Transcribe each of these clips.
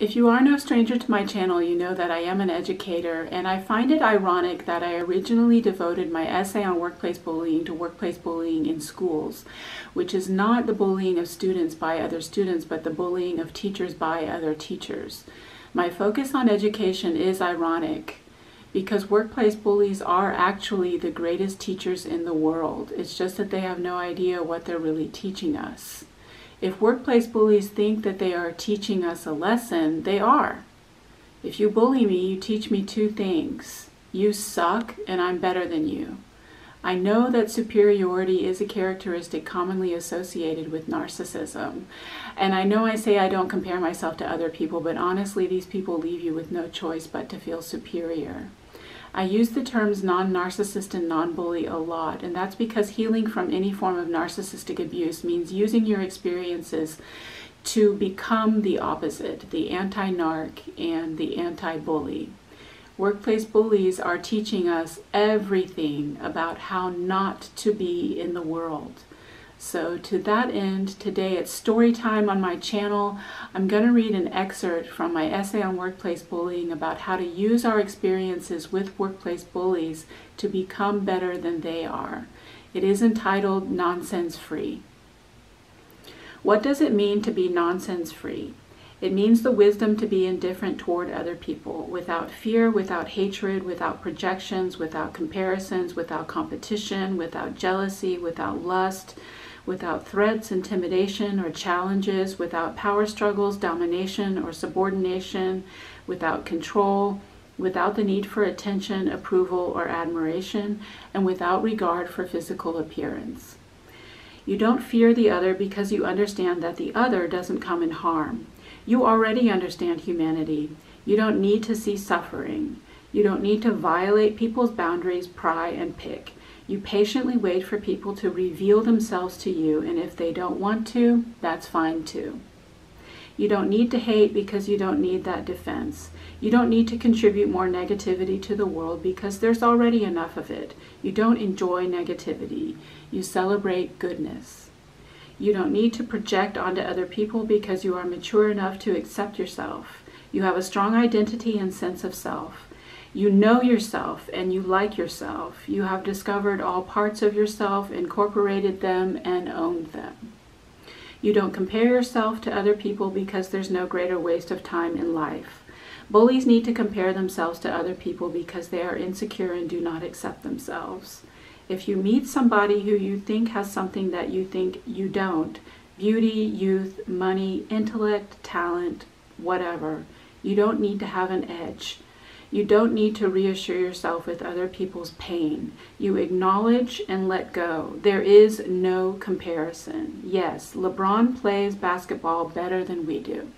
If you are no stranger to my channel, you know that I am an educator, and I find it ironic that I originally devoted my essay on workplace bullying to workplace bullying in schools, which is not the bullying of students by other students, but the bullying of teachers by other teachers. My focus on education is ironic because workplace bullies are actually the greatest teachers in the world. It's just that they have no idea what they're really teaching us. If workplace bullies think that they are teaching us a lesson, they are. If you bully me, you teach me two things. You suck, and I'm better than you. I know that superiority is a characteristic commonly associated with narcissism. And I know I say I don't compare myself to other people, but honestly, these people leave you with no choice but to feel superior. I use the terms non-narcissist and non-bully a lot, and that's because healing from any form of narcissistic abuse means using your experiences to become the opposite, the anti-narc and the anti-bully. Workplace bullies are teaching us everything about how not to be in the world. So to that end, today it's story time on my channel. I'm going to read an excerpt from my essay on workplace bullying about how to use our experiences with workplace bullies to become better than they are. It is entitled Nonsense Free. What does it mean to be nonsense free? It means the wisdom to be indifferent toward other people, without fear, without hatred, without projections, without comparisons, without competition, without jealousy, without lust, without threats, intimidation, or challenges, without power struggles, domination, or subordination, without control, without the need for attention, approval, or admiration, and without regard for physical appearance. You don't fear the other because you understand that the other doesn't come in harm. You already understand humanity. You don't need to see suffering. You don't need to violate people's boundaries, pry, and pick. You patiently wait for people to reveal themselves to you, and if they don't want to, that's fine too. You don't need to hate because you don't need that defense. You don't need to contribute more negativity to the world because there's already enough of it. You don't enjoy negativity. You celebrate goodness. You don't need to project onto other people because you are mature enough to accept yourself. You have a strong identity and sense of self. You know yourself and you like yourself. You have discovered all parts of yourself, incorporated them, and owned them. You don't compare yourself to other people because there's no greater waste of time in life. Bullies need to compare themselves to other people because they are insecure and do not accept themselves. If you meet somebody who you think has something that you think you don't, beauty, youth, money, intellect, talent, whatever, you don't need to have an edge. You don't need to reassure yourself with other people's pain. You acknowledge and let go. There is no comparison. Yes, LeBron plays basketball better than we do.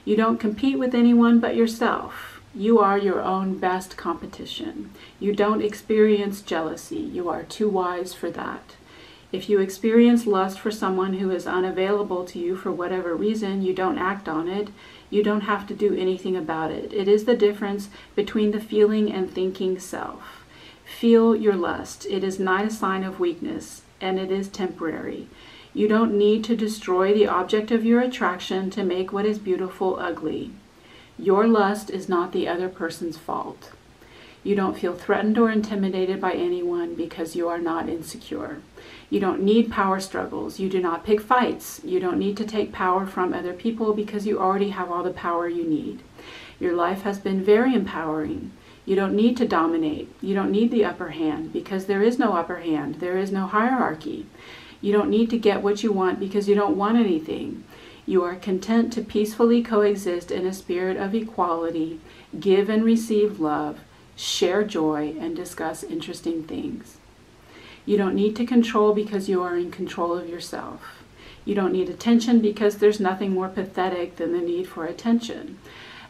You don't compete with anyone but yourself. You are your own best competition. You don't experience jealousy. You are too wise for that. If you experience lust for someone who is unavailable to you for whatever reason, you don't act on it. You don't have to do anything about it. It is the difference between the feeling and thinking self. Feel your lust. It is not a sign of weakness, and it is temporary. You don't need to destroy the object of your attraction to make what is beautiful ugly. Your lust is not the other person's fault. You don't feel threatened or intimidated by anyone because you are not insecure. You don't need power struggles. You do not pick fights. You don't need to take power from other people because you already have all the power you need. Your life has been very empowering. You don't need to dominate. You don't need the upper hand because there is no upper hand. There is no hierarchy. You don't need to get what you want because you don't want anything. You are content to peacefully coexist in a spirit of equality, give and receive love, share joy, and discuss interesting things. You don't need to control because you are in control of yourself. You don't need attention because there's nothing more pathetic than the need for attention.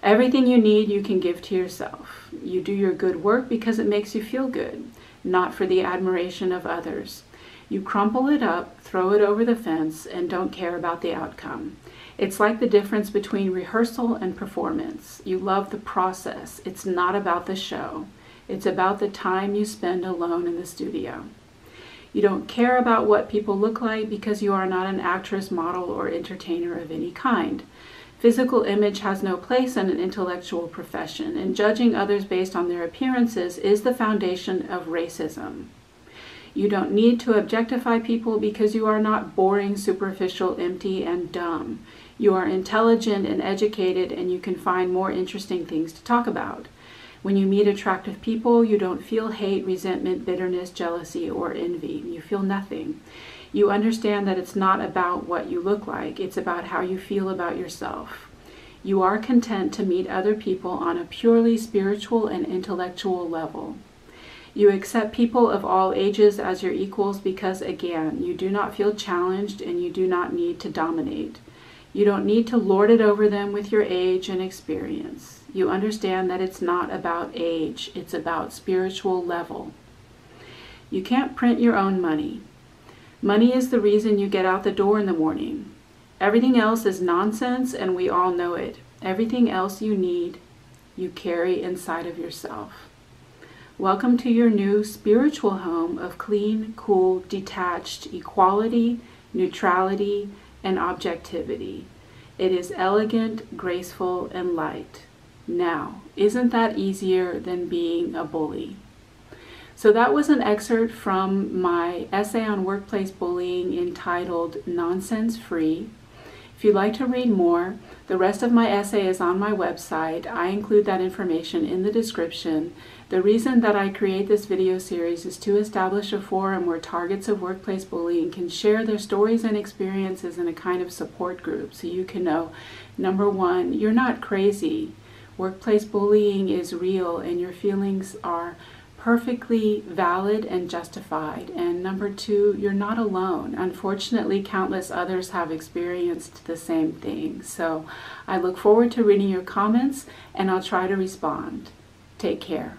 Everything you need you can give to yourself. You do your good work because it makes you feel good, not for the admiration of others. You crumple it up, throw it over the fence, and don't care about the outcome. It's like the difference between rehearsal and performance. You love the process. It's not about the show. It's about the time you spend alone in the studio. You don't care about what people look like because you are not an actress, model, or entertainer of any kind. Physical image has no place in an intellectual profession, and judging others based on their appearances is the foundation of racism. You don't need to objectify people because you are not boring, superficial, empty, and dumb. You are intelligent and educated, and you can find more interesting things to talk about. When you meet attractive people, you don't feel hate, resentment, bitterness, jealousy, or envy. You feel nothing. You understand that it's not about what you look like. It's about how you feel about yourself. You are content to meet other people on a purely spiritual and intellectual level. You accept people of all ages as your equals because, again, you do not feel challenged and you do not need to dominate. You don't need to lord it over them with your age and experience. You understand that it's not about age, it's about spiritual level. You can't print your own money. Money is the reason you get out the door in the morning. Everything else is nonsense, and we all know it. Everything else you need, you carry inside of yourself. Welcome to your new spiritual home of clean, cool, detached equality, neutrality, and objectivity. It is elegant, graceful, and light. Now, isn't that easier than being a bully? So that was an excerpt from my essay on workplace bullying entitled Nonsense Free. If you'd like to read more, the rest of my essay is on my website. I include that information in the description. The reason that I create this video series is to establish a forum where targets of workplace bullying can share their stories and experiences in a kind of support group, so you can know, number one, you're not crazy. Workplace bullying is real and your feelings are perfectly valid and justified. And number two, you're not alone. Unfortunately, countless others have experienced the same thing. So I look forward to reading your comments and I'll try to respond. Take care.